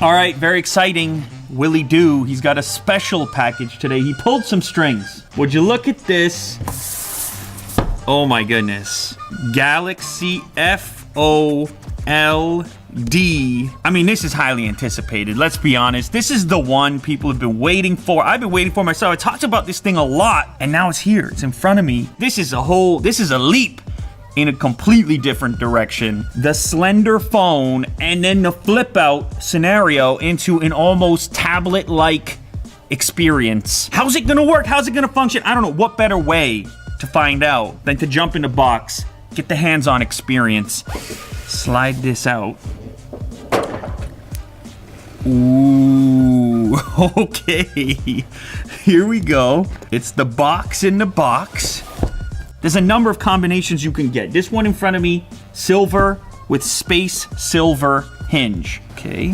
All right, very exciting. Willie Doo, he's got a special package today. He pulled some strings. Would you look at this? Oh my goodness. Galaxy FOLD. I mean, this is highly anticipated. Let's be honest. This is the one people have been waiting for. I've been waiting for myself. I talked about this thing a lot, and now it's here. It's in front of me. This is a leap in a completely different direction. The slender phone and then the flip out scenario into an almost tablet-like experience. How's it gonna work? How's it gonna function? I don't know. What better way to find out than to jump in the box, get the hands-on experience, slide this out. Ooh, okay. Here we go. It's the box in the box. There's a number of combinations you can get. This one in front of me, silver with space silver hinge. Okay.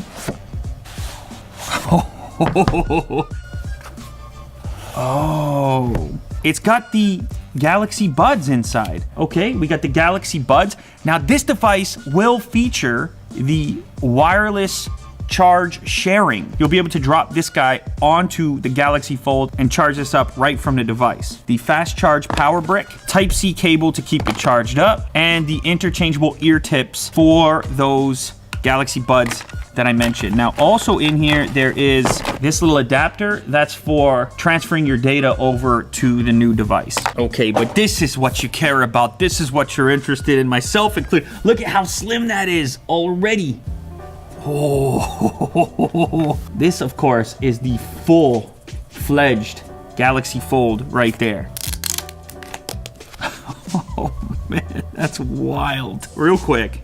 Oh, it's got the Galaxy Buds inside. Okay, we got the Galaxy Buds. Now this device will feature the wireless charge sharing. You'll be able to drop this guy onto the Galaxy Fold and charge this up right from the device. The fast charge power brick, Type-C cable to keep it charged up, and the interchangeable ear tips for those Galaxy Buds that I mentioned. Now also in here, there is this little adapter that's for transferring your data over to the new device. Okay, but this is what you care about. This is what you're interested in, myself included. Look at how slim that is already. Oh, this of course is the full-fledged Galaxy Fold right there. Oh man, that's wild. Real quick.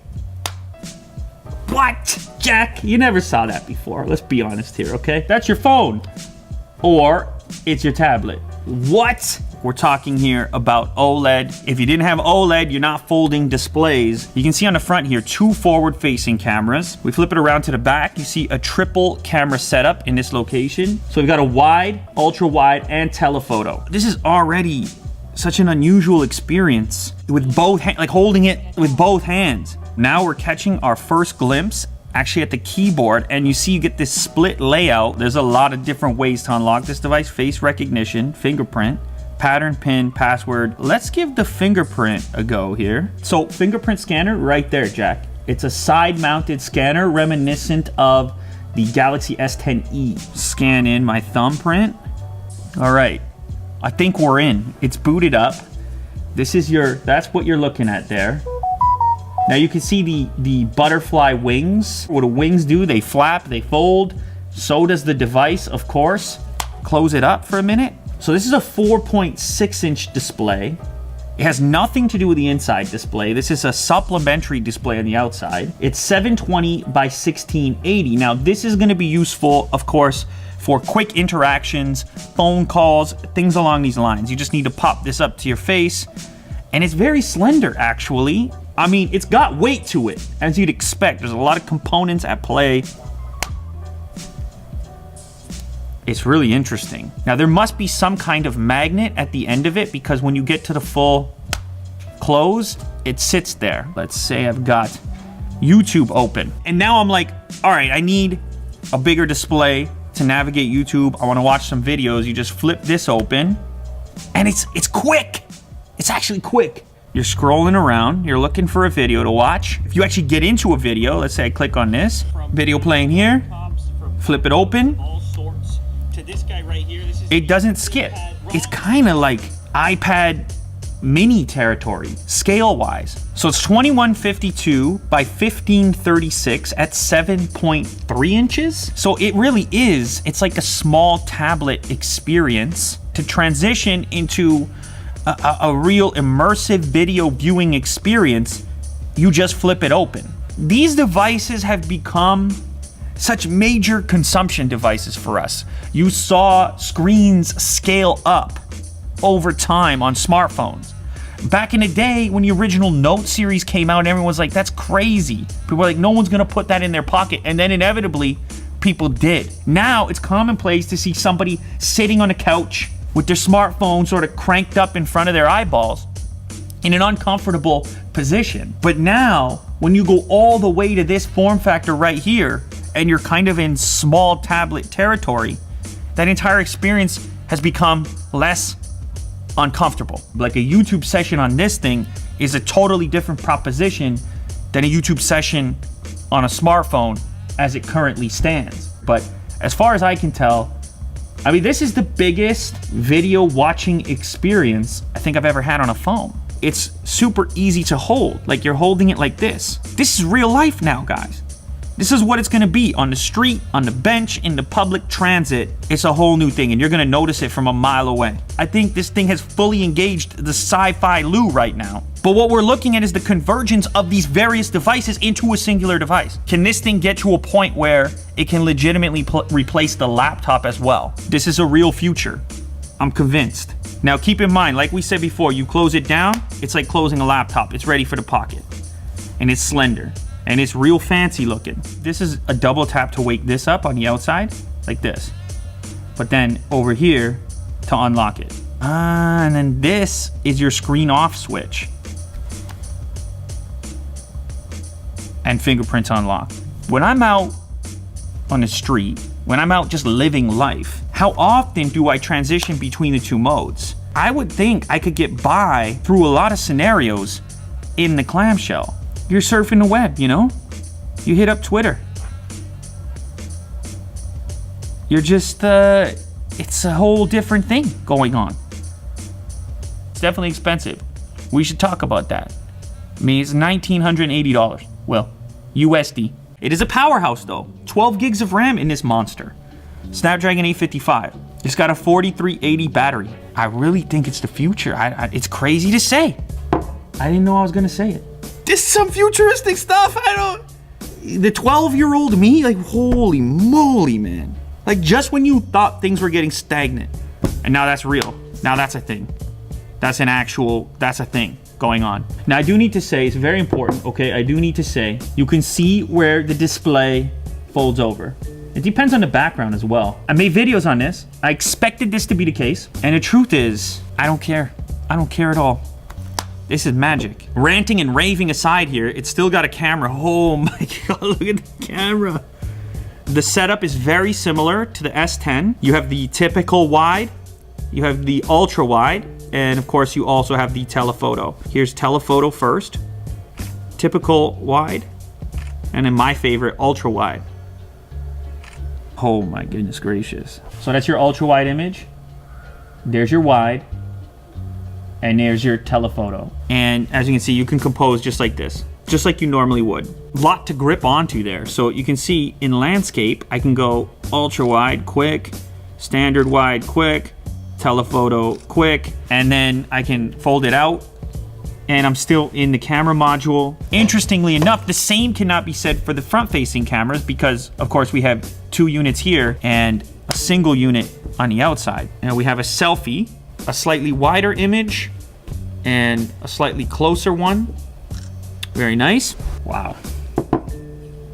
What? Jack, you never saw that before. Let's be honest here, okay? That's your phone. Or it's your tablet. What? We're talking here about OLED. If you didn't have OLED, you're not folding displays. You can see on the front here, 2 forward-facing cameras. We flip it around to the back. You see a triple camera setup in this location. So we've got a wide, ultra wide, and telephoto. This is already such an unusual experience with both, like holding it with both hands. Now we're catching our first glimpse actually at the keyboard, and you see you get this split layout. There's a lot of different ways to unlock this device. Face recognition, fingerprint, pattern, pin, password. Let's give the fingerprint a go here. So fingerprint scanner right there, Jack. It's a side-mounted scanner reminiscent of the Galaxy S10e. Scan in my thumbprint. All right, I think we're in. It's booted up. This is that's what you're looking at there. Now you can see the butterfly wings. What do wings do? They flap, they fold. So does the device, of course. Close it up for a minute. So this is a 4.6-inch display. It has nothing to do with the inside display. This is a supplementary display on the outside. It's 720 by 1680. Now this is gonna be useful, of course, for quick interactions, phone calls, things along these lines. You just need to pop this up to your face. And it's very slender, actually. I mean, it's got weight to it, as you'd expect. There's a lot of components at play. It's really interesting. Now, there must be some kind of magnet at the end of it, because when you get to the full close, it sits there. Let's say I've got YouTube open. And now I'm like, all right, I need a bigger display to navigate YouTube. I want to watch some videos. You just flip this open, and it's quick. It's actually quick. You're scrolling around, you're looking for a video to watch. If you actually get into a video, let's say I click on this, video playing here, flip it open, it doesn't skip. It's kind of like iPad mini territory, scale-wise. So it's 2152 by 1536 at 7.3 inches. So it really is, it's like a small tablet experience to transition into a real immersive video viewing experience. You just flip it open. These devices have become such major consumption devices for us. You saw screens scale up over time on smartphones. Back in the day when the original Note series came out, everyone was like, that's crazy. People were like, no one's gonna put that in their pocket. And then inevitably, people did. Now it's commonplace to see somebody sitting on a couch with their smartphone sort of cranked up in front of their eyeballs in an uncomfortable position. But now, when you go all the way to this form factor right here, and you're kind of in small tablet territory, that entire experience has become less uncomfortable. Like a YouTube session on this thing is a totally different proposition than a YouTube session on a smartphone as it currently stands. But as far as I can tell, I mean, this is the biggest video watching experience I think I've ever had on a phone. It's super easy to hold, like you're holding it like this. This is real life now, guys. This is what it's gonna be on the street, on the bench, in the public transit. It's a whole new thing, and you're gonna notice it from a mile away. I think this thing has fully engaged the sci-fi Lou right now. But what we're looking at is the convergence of these various devices into a singular device. Can this thing get to a point where it can legitimately replace the laptop as well? This is a real future. I'm convinced. Now keep in mind, like we said before, you close it down, it's like closing a laptop. It's ready for the pocket. And it's slender. And it's real fancy looking. This is a double tap to wake this up on the outside, like this. But then over here to unlock it. And then this is your screen off switch. And fingerprints unlocked. When I'm out on the street, when I'm out just living life, how often do I transition between the two modes? I would think I could get by through a lot of scenarios in the clamshell. You're surfing the web, you know? You hit up Twitter. You're just, it's a whole different thing going on. It's definitely expensive. We should talk about that. I mean, it's $1,980. Well, USD. It is a powerhouse though. 12 gigs of RAM in this monster. Snapdragon 855. It's got a 4380 battery. I really think it's the future. It's crazy to say. I didn't know I was gonna say it. This is some futuristic stuff. The 12-year-old me, like, holy moly, man. Like, just when you thought things were getting stagnant, and now that's real. Now that's a thing. That's a thing going on. Now, I do need to say, it's very important, okay? I do need to say, you can see where the display folds over. It depends on the background as well. I made videos on this. I expected this to be the case. And the truth is, I don't care. I don't care at all. This is magic. Ranting and raving aside here, it's still got a camera. Oh my God, look at the camera. The setup is very similar to the S10. You have the typical wide, you have the ultra wide, and of course you also have the telephoto. Here's telephoto first, typical wide, and then my favorite, ultra wide. Oh my goodness gracious. So that's your ultra wide image. There's your wide. And there's your telephoto. And as you can see, you can compose just like this, just like you normally would. Lot to grip onto there. So you can see in landscape, I can go ultra wide, quick, standard wide, quick, telephoto, quick, and then I can fold it out and I'm still in the camera module. Interestingly enough, the same cannot be said for the front-facing cameras because of course we have 2 units here and a single unit on the outside. Now we have a selfie, a slightly wider image, and a slightly closer one. Very nice. Wow.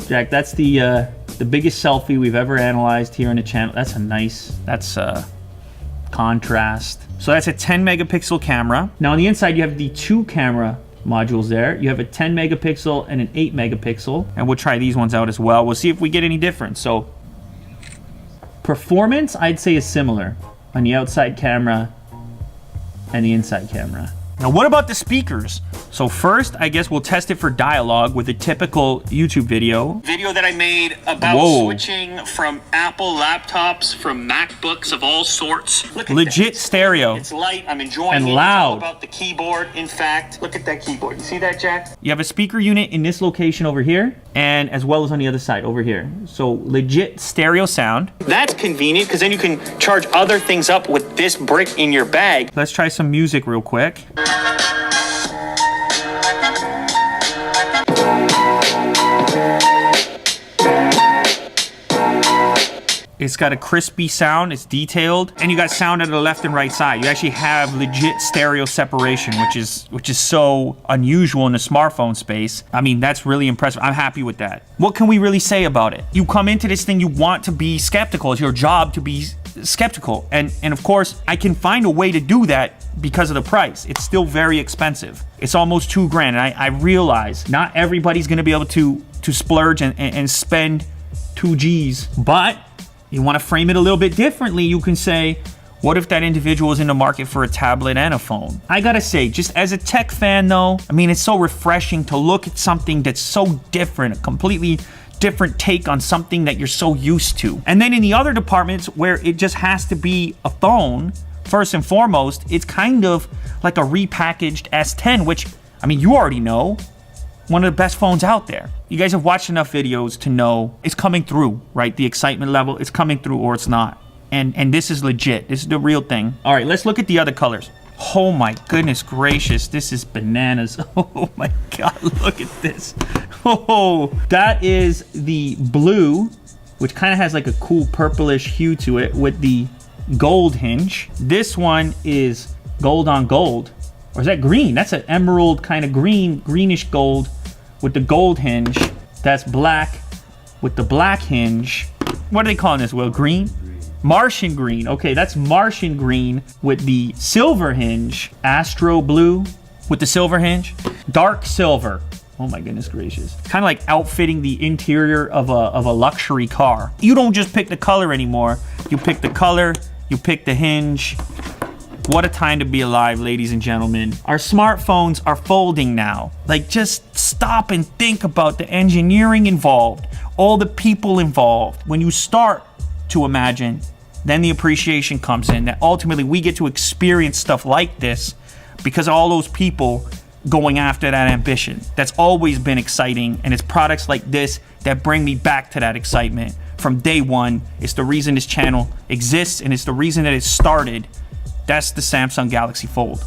Jack, that's the biggest selfie we've ever analyzed here on the channel. That's a nice, that's contrast. So that's a 10 megapixel camera. Now on the inside, you have the 2 camera modules there. You have a 10 megapixel and an 8 megapixel. And we'll try these ones out as well. We'll see if we get any difference. So performance, I'd say is similar on the outside camera and the inside camera. Now what about the speakers? So first, I guess we'll test it for dialogue with a typical YouTube video. Video that I made about switching from Apple laptops, from MacBooks of all sorts. Look at legit that. Stereo. It's light, I'm enjoying and it. Loud. It's all about the keyboard. In fact, look at that keyboard. You see that, Jack? You have a speaker unit in this location over here, and as well as on the other side over here. So legit stereo sound. That's convenient because then you can charge other things up with this brick in your bag. Let's try some music real quick. It's got a crispy sound, it's detailed, and you got sound at the left and right side. You actually have legit stereo separation, which is so unusual in the smartphone space. I mean, that's really impressive. I'm happy with that. What can we really say about it? You come into this thing, you want to be skeptical. It's your job to be skeptical. And of course, I can find a way to do that because of the price. It's still very expensive. It's almost $2,000. And I realize not everybody's gonna be able to splurge and spend 2Gs. But you want to frame it a little bit differently. You can say, what if that individual is in the market for a tablet and a phone? I gotta say, just as a tech fan though, I mean, it's so refreshing to look at something that's so different, a completely different take on something that you're so used to. And then in the other departments where it just has to be a phone, first and foremost, it's kind of like a repackaged S10, which, I mean, you already know, one of the best phones out there. You guys have watched enough videos to know it's coming through, right? The excitement level, it's coming through or it's not. And this is legit. This is the real thing. All right, let's look at the other colors. Oh my goodness gracious, this is bananas. Oh my God, look at this. Oh, that is the blue, which kind of has like a cool purplish hue to it with the gold hinge. This one is gold on gold. Or is that green? That's an emerald kind of greenish gold with the gold hinge. That's black with the black hinge. What are they calling this, Will? Green? Martian green. Okay, that's Martian green with the silver hinge. Astro blue with the silver hinge. Dark silver. Oh my goodness gracious. Kind of like outfitting the interior of a luxury car. You don't just pick the color anymore. You pick the color, you pick the hinge. What a time to be alive, ladies and gentlemen. Our smartphones are folding now. Like, just stop and think about the engineering involved, all the people involved. When you start to imagine, then the appreciation comes in, that ultimately we get to experience stuff like this because of all those people going after that ambition. That's always been exciting, and it's products like this that bring me back to that excitement from day one. It's the reason this channel exists, and it's the reason that it started. That's the Samsung Galaxy Fold.